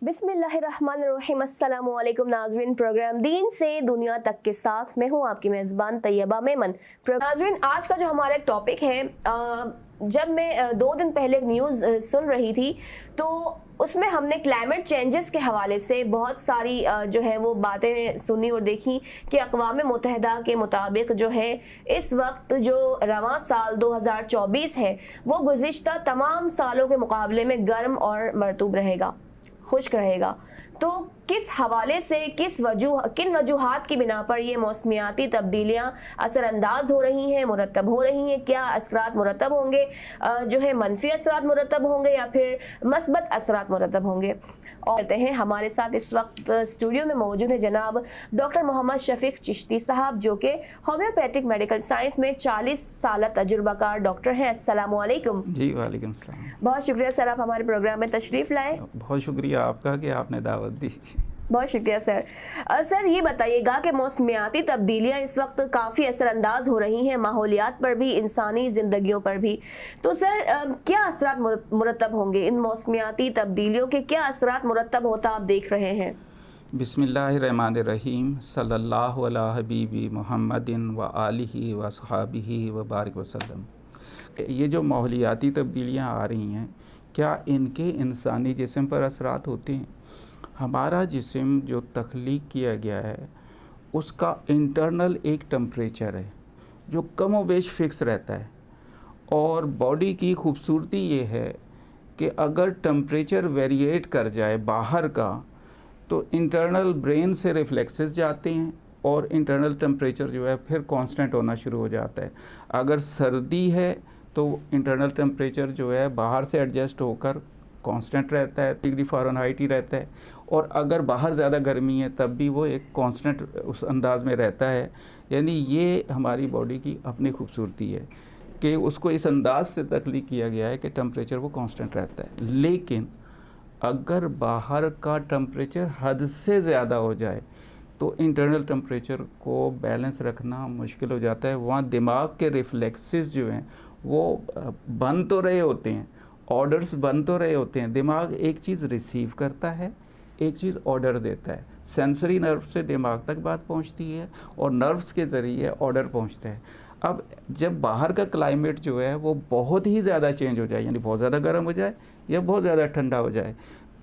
बिस्मिल्लाहिर्रहमानिर्रहीम। अस्सलामुअलैकुम नाज़रीन, प्रोग्राम दीन से दुनिया तक के साथ मैं हूँ आपकी मेज़बान तैयबा मेमन। नाज़रीन, आज का जो हमारा एक टॉपिक है, जब मैं 2 दिन पहले एक न्यूज़ सुन रही थी तो उसमें हमने क्लाइमेट चेंजेस के हवाले से बहुत सारी जो है वो बातें सुनी और देखी कि अक़वाम मुत्तहिदा के मुताबिक जो है इस वक्त जो रवां साल 2024 है वो गुज़िश्ता तमाम सालों के मुकाबले में गर्म और मरतूब रहेगा, खुश्क रहेगा। तो किस हवाले से किन वजूहात की बिना पर ये मौसमियाती तब्दीलियां असरअंदाज हो रही हैं, मुरतब हो रही हैं? क्या असरात मुरतब होंगे, जो है मनफी असरात मुरतब होंगे या फिर मस्बत असरात मुरतब होंगे? और कहते हैं हमारे साथ इस वक्त स्टूडियो में मौजूद है जनाब डॉक्टर मोहम्मद शफीक चिश्ती साहब, जो कि होम्योपैथिक मेडिकल साइंस में 40 साल तजुर्बाकार डॉक्टर हैं। अस्सलामु अलैकुम। जी वालेकुम सलाम। बहुत शुक्रिया सर, आप हमारे प्रोग्राम में तशरीफ़ लाए। बहुत शुक्रिया आपका कि आपने दावत दी। बहुत शुक्रिया सर। सर ये बताइएगा कि मौसमियाती तब्दीलियाँ इस वक्त काफ़ी असरअंदाज हो रही हैं माहौलियात पर भी, इंसानी ज़िंदगियों पर भी। तो सर क्या असरात मुरतब होंगे इन मौसमियाती तब्दीलियों के? क्या असरात मुरतब होता आप देख रहे हैं? बिस्मिल्लाहिर्रहमानिर्रहीम, सल्लल्लाहु अला हबीबी मुहम्मदिन व आलिहि व सहाबिहि व बारिक वसल्लम। ये जो माहौलियाती तब्दीलियाँ आ रही हैं, क्या इनके इंसानी जिस्म पर असरात होते हैं? हमारा जिस्म जो तख्लीक किया गया है उसका इंटरनल एक टेम्परेचर है जो कम व बेश फिक्स रहता है, और बॉडी की खूबसूरती ये है कि अगर टेम्परेचर वेरिएट कर जाए बाहर का तो इंटरनल ब्रेन से रिफ्लेक्सेस जाते हैं और इंटरनल टेम्परेचर जो है फिर कांस्टेंट होना शुरू हो जाता है। अगर सर्दी है तो इंटरनल टेम्परेचर जो है बाहर से एडजस्ट होकर कांस्टेंट रहता है, डिग्री फ़ारेनहाइट ही रहता है, और अगर बाहर ज़्यादा गर्मी है तब भी वो एक कांस्टेंट उस अंदाज़ में रहता है। यानी ये हमारी बॉडी की अपनी खूबसूरती है कि उसको इस अंदाज से तख्लीक किया गया है कि टेम्परेचर वो कांस्टेंट रहता है। लेकिन अगर बाहर का टेम्परेचर हद से ज़्यादा हो जाए तो इंटरनल टेम्परेचर को बैलेंस रखना मुश्किल हो जाता है। वहाँ दिमाग के रिफ्लेक्सेस जो हैं वो बन तो रहे होते हैं, ऑर्डर्स बन तो रहे होते हैं। दिमाग एक चीज़ रिसीव करता है, एक चीज़ ऑर्डर देता है। सेंसरी नर्व से दिमाग तक बात पहुंचती है और नर्व्स के ज़रिए ऑर्डर पहुंचता है। अब जब बाहर का क्लाइमेट जो है वो बहुत ही ज़्यादा चेंज हो जाए, यानी बहुत ज़्यादा गर्म हो जाए या बहुत ज़्यादा ठंडा हो जाए,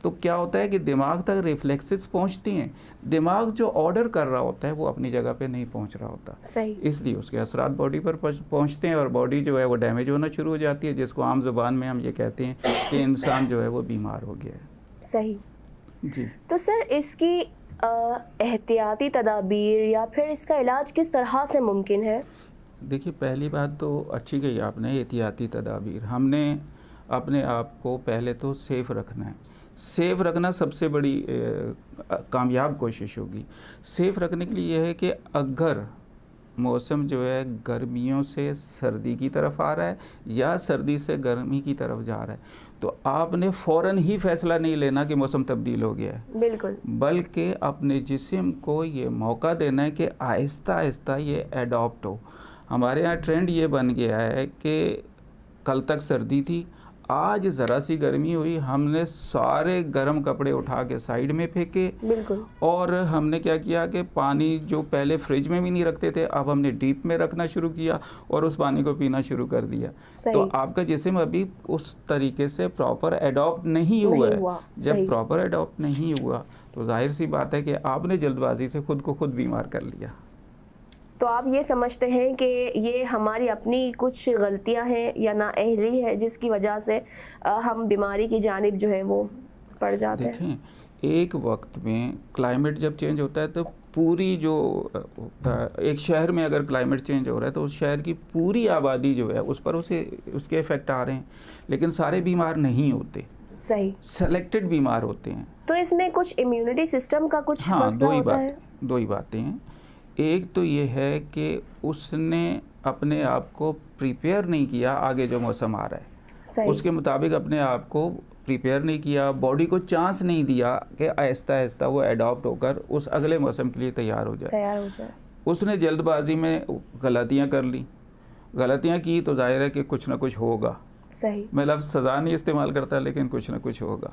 तो क्या होता है कि दिमाग तक रिफ्लेक्सेस पहुंचती हैं। दिमाग जो ऑर्डर कर रहा होता है वो अपनी जगह पे नहीं पहुंच रहा होता, सही। इसलिए उसके असरात बॉडी पर पहुंचते हैं और बॉडी जो है वो डैमेज होना शुरू हो जाती है, जिसको आम ज़ुबान में हम ये कहते हैं कि इंसान जो है वो बीमार हो गया है। सही जी। तो सर इसकी एहतियाती तदाबीर या फिर इसका इलाज किस तरह से मुमकिन है? देखिए, पहली बात तो अच्छी कही आपने, एहतियाती तदाबीर। हमने अपने आप को पहले तो सेफ़ रखना है। सेफ़ रखना सबसे बड़ी कामयाब कोशिश होगी। सेफ़ रखने के लिए यह है कि अगर मौसम जो है गर्मियों से सर्दी की तरफ आ रहा है या सर्दी से गर्मी की तरफ जा रहा है, तो आपने फ़ौरन ही फ़ैसला नहीं लेना कि मौसम तब्दील हो गया है। बिल्कुल। बल्कि अपने जिस्म को ये मौका देना है कि आहिस्ता आहिस्ता ये एडॉप्ट हो। हमारे यहाँ ट्रेंड ये बन गया है कि कल तक सर्दी थी, आज ज़रा सी गर्मी हुई, हमने सारे गर्म कपड़े उठा के साइड में फेंके। बिल्कुल। और हमने क्या किया कि पानी जो पहले फ्रिज में भी नहीं रखते थे अब हमने डीप में रखना शुरू किया और उस पानी को पीना शुरू कर दिया। तो आपका जिस्म अभी उस तरीके से प्रॉपर एडॉप्ट नहीं हुआ है। जब प्रॉपर एडॉप्ट नहीं हुआ तो जाहिर सी बात है कि आपने जल्दबाजी से खुद को खुद बीमार कर लिया। तो आप ये समझते हैं कि ये हमारी अपनी कुछ गलतियां हैं या नाअहली है जिसकी वजह से हम बीमारी की जानिब जो है वो पड़ जाते हैं? देखें, एक वक्त में क्लाइमेट जब चेंज होता है तो पूरी जो एक शहर में अगर क्लाइमेट चेंज हो रहा है तो उस शहर की पूरी आबादी जो है उस पर उसके इफ़ेक्ट आ रहे हैं, लेकिन सारे बीमार नहीं होते। सही। सेलेक्टेड बीमार होते हैं। तो इसमें कुछ इम्यूनिटी सिस्टम का कुछ मसला होता है? दो ही बातें हैं। एक तो ये है कि उसने अपने आप को प्रिपेयर नहीं किया आगे जो मौसम आ रहा है, सही। उसके मुताबिक अपने आप को प्रिपेयर नहीं किया, बॉडी को चांस नहीं दिया कि आहिस्ता आहिस्ता वो एडॉप्ट होकर उस अगले मौसम के लिए तैयार हो जाए। उसने जल्दबाजी में गलतियाँ कर ली, गलतियाँ की तो जाहिर है कि कुछ ना कुछ होगा। सही। मैं लफ्ज़ सज़ा नहीं इस्तेमाल करता, लेकिन कुछ ना कुछ होगा।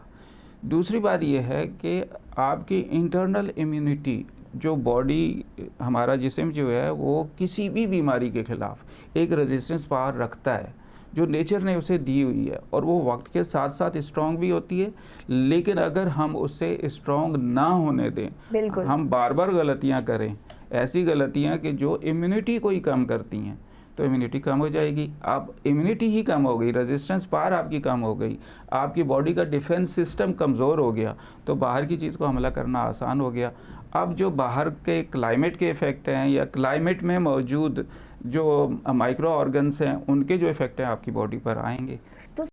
दूसरी बात यह है कि आपकी इंटरनल इम्यूनिटी, जो बॉडी हमारा जिस्म जो है वो किसी भी बीमारी के ख़िलाफ़ एक रेजिस्टेंस पावर रखता है जो नेचर ने उसे दी हुई है, और वो वक्त के साथ साथ स्ट्रॉन्ग भी होती है। लेकिन अगर हम उससे स्ट्रॉन्ग ना होने दें, बिल्कुल। हम बार बार गलतियां करें, ऐसी गलतियां कि जो इम्यूनिटी को ही कम करती हैं, तो इम्यूनिटी कम हो जाएगी। अब इम्यूनिटी ही कम हो गई, रेजिस्टेंस पावर आपकी कम हो गई, आपकी बॉडी का डिफेंस सिस्टम कमज़ोर हो गया, तो बाहर की चीज़ को हमला करना आसान हो गया। अब जो बाहर के क्लाइमेट के इफ़ेक्ट हैं या क्लाइमेट में मौजूद जो माइक्रो ऑर्गन्स हैं, उनके जो इफ़ेक्ट हैं आपकी बॉडी पर आएंगे। तो